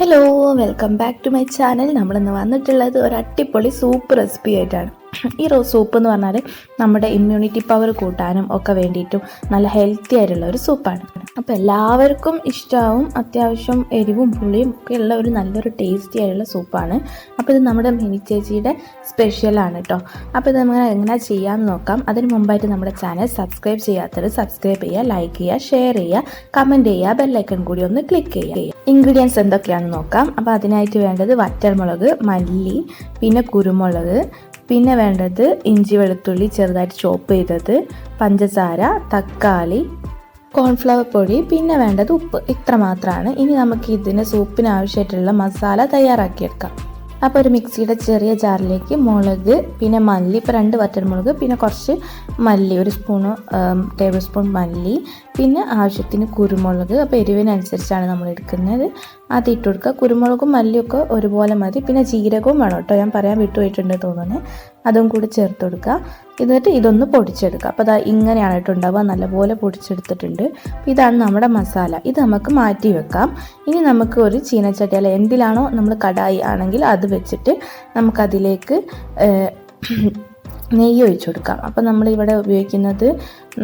Hello, welcome back to my channel. നമ്മളിന്ന് വന്നിട്ടുള്ളത് ഒരു അടിപൊളി സൂപ്പ് റെസിപ്പി ആയിട്ടാണ്. ഈ സൂപ്പ് എന്ന് പറഞ്ഞാൽ നമ്മുടെ ഇമ്മ്യൂണിറ്റി പവർ കൂട്ടാനും ഒക്കെ വേണ്ടിയിട്ടും നല്ല ഹെൽത്തി ആയിട്ടുള്ള ഒരു സൂപ്പാണ്. അപ്പോൾ എല്ലാവർക്കും ഇഷ്ടമാവും. അത്യാവശ്യം എരിവും പുളിയും ഒക്കെ ഉള്ള ഒരു നല്ലൊരു ടേസ്റ്റി ആയിട്ടുള്ള സൂപ്പാണ്. അപ്പോൾ ഇത് നമ്മുടെ മിനി ചേച്ചിയുടെ സ്പെഷ്യലാണ് കേട്ടോ. അപ്പോൾ ഇത് നമ്മൾ എങ്ങനെ ചെയ്യാമെന്ന് നോക്കാം. അതിന് മുമ്പായിട്ട് നമ്മുടെ ചാനൽ സബ്സ്ക്രൈബ് ചെയ്യാത്തവർ സബ്സ്ക്രൈബ് ചെയ്യുക, ലൈക്ക് ചെയ്യുക, ഷെയർ ചെയ്യുക, കമൻറ്റ് ചെയ്യുക, ബെല്ലൈക്കൺ കൂടി ഒന്ന് ക്ലിക്ക് ചെയ്യുക. ഇൻഗ്രീഡിയൻസ് എന്തൊക്കെയാണെന്ന് നോക്കാം. അപ്പോൾ അതിനായിട്ട് വേണ്ടത് വറ്റൽമുളക്, മല്ലി, പിന്നെ കുരുമുളക്, പിന്നെ വേണ്ടത് ഇഞ്ചി വെളുത്തുള്ളി ചെറുതായിട്ട് ചോപ്പ് ചെയ്തത്, പഞ്ചസാര, തക്കാളി, കോൺഫ്ലവർ പൊടി, പിന്നെ വേണ്ടത് ഉപ്പ്. ഇത്ര മാത്രമാണ്. ഇനി നമുക്ക് ഇതിന് സൂപ്പിന് ആവശ്യമായിട്ടുള്ള മസാല തയ്യാറാക്കിയെടുക്കാം. അപ്പോൾ ഒരു മിക്സിയുടെ ചെറിയ ജാറിലേക്ക് മുളക്, പിന്നെ മല്ലി, ഇപ്പോൾ 2 വറ്റൽമുളക്, പിന്നെ കുറച്ച് മല്ലി, 1 ടേബിൾ സ്പൂൺ മല്ലി, പിന്നെ ആവശ്യത്തിന് കുരുമുളക്. അപ്പോൾ എരിവിനനുസരിച്ചാണ് നമ്മൾ എടുക്കുന്നത്. അത് ഇട്ട് കൊടുക്കുക. കുരുമുളകും മല്ലിയൊക്കെ ഒരുപോലെ മതി. പിന്നെ ജീരകവും വേണം കേട്ടോ, ഞാൻ പറയാൻ വിട്ടുപോയിട്ടുണ്ട് തോന്നുന്നത്. അതും കൂടി ചേർത്ത് കൊടുക്കുക. എന്നിട്ട് ഇതൊന്ന് പൊടിച്ചെടുക്കുക. അപ്പോൾ അതാ ഇങ്ങനെയാണ് കേട്ടോ ഉണ്ടാവുക. നല്ലപോലെ പൊടിച്ചെടുത്തിട്ടുണ്ട്. അപ്പോൾ ഇതാണ് നമ്മുടെ മസാല. ഇത് നമുക്ക് മാറ്റി വെക്കാം. ഇനി നമുക്ക് ഒരു ചീനച്ചട്ടി അല്ല എന്തിലാണോ നമ്മൾ കടായി ആണെങ്കിൽ അത് വെച്ചിട്ട് നമുക്കതിലേക്ക് നെയ്യ് ഒഴിച്ചു കൊടുക്കാം. അപ്പോൾ നമ്മളിവിടെ ഉപയോഗിക്കുന്നത്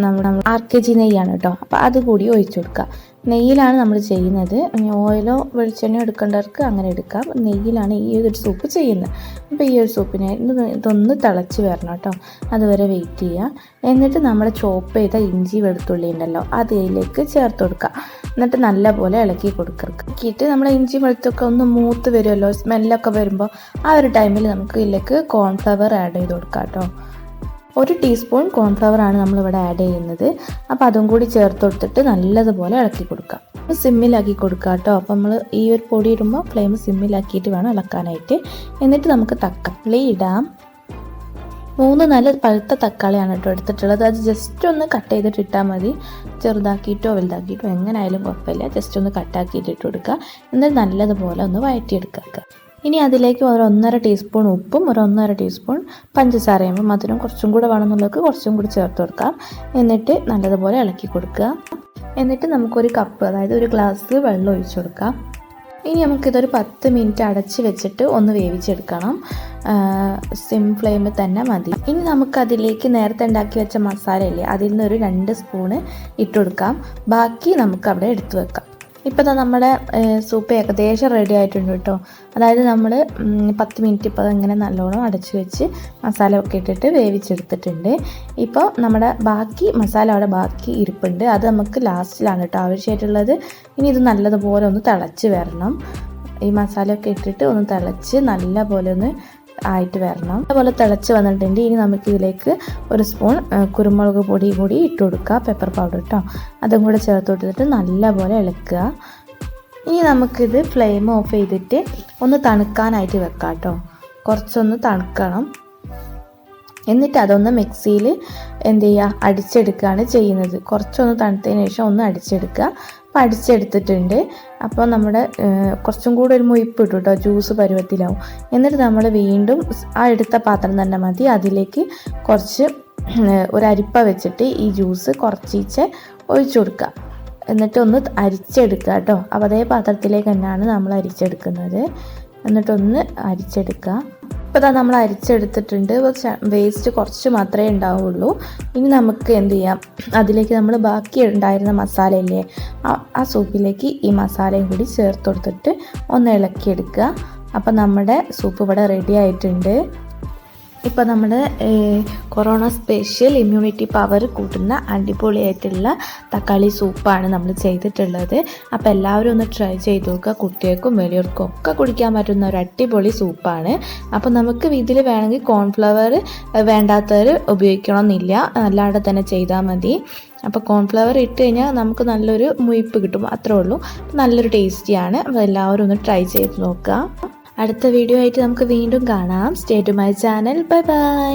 നമ്മുടെ RKG നെയ്യാണ് കേട്ടോ. അപ്പോൾ അത് കൂടി ഒഴിച്ചു കൊടുക്കുക. നെയ്യിലാണ് നമ്മൾ ചെയ്യുന്നത്. ഓയിലോ വെളിച്ചെണ്ണയോ എടുക്കേണ്ടവർക്ക് അങ്ങനെ എടുക്കാം. നെയ്യിലാണ് ഈ ഒരു സൂപ്പ് ചെയ്യുന്നത്. അപ്പോൾ ഈ ഒരു സൂപ്പിനെ ഇതൊന്ന് തിളച്ച് വരണം കേട്ടോ. അതുവരെ വെയിറ്റ് ചെയ്യുക. എന്നിട്ട് നമ്മൾ ചോപ്പ് ചെയ്ത ഇഞ്ചി വെളുത്തുള്ളി ഉണ്ടല്ലോ അതിലേക്ക് ചേർത്ത് കൊടുക്കുക. എന്നിട്ട് നല്ലപോലെ ഇളക്കി കൊടുക്കിയിട്ട് നമ്മൾ ഇഞ്ചി വെളുത്തൊക്കെ ഒന്ന് മൂത്ത് വരുമല്ലോ, സ്മെല്ലൊക്കെ വരുമ്പോൾ ആ ഒരു ടൈമിൽ നമുക്ക് ഇതിലേക്ക് കോൺഫ്ലവർ ആഡ് ചെയ്ത് കൊടുക്കാം കേട്ടോ. 1 ടീസ്പൂൺ കോൺഫ്ലവറാണ് നമ്മളിവിടെ ആഡ് ചെയ്യുന്നത്. അപ്പോൾ അതും കൂടി ചേർത്ത് കൊടുത്തിട്ട് നല്ലതുപോലെ ഇളക്കി കൊടുക്കാം. സിമ്മിലാക്കി കൊടുക്കുക കേട്ടോ. അപ്പോൾ നമ്മൾ ഈ ഒരു പൊടി ഇടുമ്പോൾ ഫ്ലെയിം സിമ്മിലാക്കിയിട്ട് വേണം ഇളക്കാനായിട്ട്. എന്നിട്ട് നമുക്ക് തക്കാളി ഇടാം. 3-4 പഴുത്ത തക്കാളിയാണ് കേട്ടോ എടുത്തിട്ടുള്ളത്. അത് ജസ്റ്റ് ഒന്ന് കട്ട് ചെയ്തിട്ട് ഇട്ടാൽ മതി. ചെറുതാക്കിയിട്ടോ വലുതാക്കിയിട്ടോ എങ്ങനെയായാലും കുഴപ്പമില്ല. ജസ്റ്റ് ഒന്ന് കട്ടാക്കിയിട്ട് ഇട്ട് കൊടുക്കുക. എന്നിട്ട് നല്ലതുപോലെ ഒന്ന് വഴറ്റിയെടുക്കുക. ഇനി അതിലേക്ക് 1.5 ടീസ്പൂൺ ഉപ്പും 1.5 ടീസ്പൂൺ പഞ്ചസാരയും, മധുരം കുറച്ചും കൂടെ വേണമെന്നുള്ളവർക്ക് കുറച്ചും കൂടി ചേർത്ത് കൊടുക്കാം. എന്നിട്ട് നല്ലതുപോലെ ഇളക്കി കൊടുക്കുക. എന്നിട്ട് നമുക്കൊരു കപ്പ്, അതായത് 1 ഗ്ലാസ് വെള്ളം ഒഴിച്ചു കൊടുക്കാം. ഇനി നമുക്കിതൊരു 10 മിനിറ്റ് അടച്ച് വെച്ചിട്ട് ഒന്ന് വേവിച്ചെടുക്കണം. സിം ഫ്ലെയിമിൽ തന്നെ മതി. ഇനി നമുക്കതിലേക്ക് നേരത്തെ ഉണ്ടാക്കി വെച്ച മസാലയില്ലേ അതിൽ നിന്ന് ഒരു 2 സ്പൂണ് ഇട്ട് കൊടുക്കാം. ബാക്കി നമുക്ക് അവിടെ എടുത്തു വെക്കാം. ഇപ്പോൾ നമ്മുടെ സൂപ്പ് ഏകദേശം റെഡി ആയിട്ടുണ്ട് കേട്ടോ. അതായത് നമ്മൾ 10 മിനിറ്റ് ഇപ്പോൾ ഇങ്ങനെ നല്ലോണം അടച്ച് വെച്ച് മസാല ഒക്കെ ഇട്ടിട്ട് വേവിച്ചെടുത്തിട്ടുണ്ട്. ഇപ്പോൾ നമ്മുടെ മസാല അവിടെ ബാക്കി ഇരിപ്പുണ്ട്. അത് നമുക്ക് ലാസ്റ്റിലാണ് കേട്ടോ ആവശ്യമായിട്ടുള്ളത്. ഇനി ഇത് നല്ലതുപോലെ ഒന്ന് തിളച്ച് വരണം. ഈ മസാലയൊക്കെ ഇട്ടിട്ട് ഒന്ന് തിളച്ച് നല്ലപോലെ ഒന്ന് ആയിട്ട് വരണം. അതുപോലെ തിളച്ച് വന്നിട്ടുണ്ട്. ഇനി നമുക്കിതിലേക്ക് 1 സ്പൂൺ കുരുമുളക് പൊടി കൂടി ഇട്ട് കൊടുക്കുക, പെപ്പർ പൗഡർ കേട്ടോ. അതും കൂടെ ചേർത്ത് കൊടുത്തിട്ട് നല്ലപോലെ ഇളക്കുക. ഇനി നമുക്കിത് ഫ്ലെയിം ഓഫ് ചെയ്തിട്ട് ഒന്ന് തണുക്കാനായിട്ട് വെക്കാം കേട്ടോ. കുറച്ചൊന്ന് തണുക്കണം. എന്നിട്ട് അതൊന്ന് മിക്സിയിൽ എന്ത് ചെയ്യുക, അടിച്ചെടുക്കുകയാണ് ചെയ്യുന്നത്. കുറച്ചൊന്ന് തണുത്തതിന് ശേഷം ഒന്ന് അടിച്ചെടുക്കുക. അപ്പോൾ അടിച്ചെടുത്തിട്ടുണ്ട്. അപ്പോൾ നമ്മുടെ കുറച്ചും കൂടെ ഒരു മുയിപ്പ് ഇട്ടു കേട്ടോ, ജ്യൂസ് പരുവത്തിലാവും. എന്നിട്ട് നമ്മൾ വീണ്ടും ആ എടുത്ത പാത്രം തന്നെ മതി. അതിലേക്ക് കുറച്ച് ഒരു അരിപ്പ വെച്ചിട്ട് ഈ ജ്യൂസ് കുറച്ചീച്ച് ഒഴിച്ചു കൊടുക്കുക. എന്നിട്ട് ഒന്ന് അരിച്ചെടുക്കുക കേട്ടോ. അപ്പോൾ അതേ പാത്രത്തിലേക്ക് തന്നെയാണ് നമ്മൾ അരിച്ചെടുക്കുന്നത്. എന്നിട്ടൊന്ന് അരിച്ചെടുക്കുക. ഇപ്പോൾ നമ്മൾ അരിച്ചെടുത്തിട്ടുണ്ട്. വേസ്റ്റ് കുറച്ച് മാത്രമേ ഉണ്ടാവുള്ളൂ. ഇനി നമുക്ക് എന്ത് ചെയ്യാം, അതിലേക്ക് നമ്മൾ ബാക്കി ഉണ്ടായിരുന്ന മസാലയില്ലേ ആ സൂപ്പിലേക്ക് ഈ മസാലയും കൂടി ചേർത്ത് കൊടുത്തിട്ട് ഒന്ന് ഇളക്കിയെടുക്കുക. അപ്പോൾ നമ്മുടെ സൂപ്പ് ഇവിടെ റെഡി ആയിട്ടുണ്ട്. ഇപ്പോൾ നമ്മുടെ കൊറോണ സ്പെഷ്യൽ ഇമ്മ്യൂണിറ്റി പവർ കൂട്ടുന്ന അടിപൊളിയായിട്ടുള്ള തക്കാളി സൂപ്പാണ് നമ്മൾ ചെയ്തിട്ടുള്ളത്. അപ്പോൾ എല്ലാവരും ഒന്ന് ട്രൈ ചെയ്ത് നോക്കുക. കുട്ടികൾക്കും വലിയവർക്കും ഒക്കെ കുടിക്കാൻ പറ്റുന്ന ഒരു അടിപൊളി സൂപ്പാണ്. അപ്പോൾ നമുക്ക് ഇതിൽ വേണമെങ്കിൽ കോൺഫ്ലവർ വേണ്ടാത്തവർ ഉപയോഗിക്കണമെന്നില്ല, അല്ലാതെ തന്നെ ചെയ്താൽ മതി. അപ്പോൾ കോൺഫ്ലവർ ഇട്ട് കഴിഞ്ഞാൽ നമുക്ക് നല്ലൊരു മുയിപ്പ് കിട്ടും, അത്രേ ഉള്ളൂ. നല്ലൊരു ടേസ്റ്റിയാണ്. അപ്പോൾ എല്ലാവരും ഒന്ന് ട്രൈ ചെയ്ത് നോക്കുക. അടുത്ത വീഡിയോ ആയിട്ട് നമുക്ക് വീണ്ടും കാണാം. Stay to my channel. Bye by.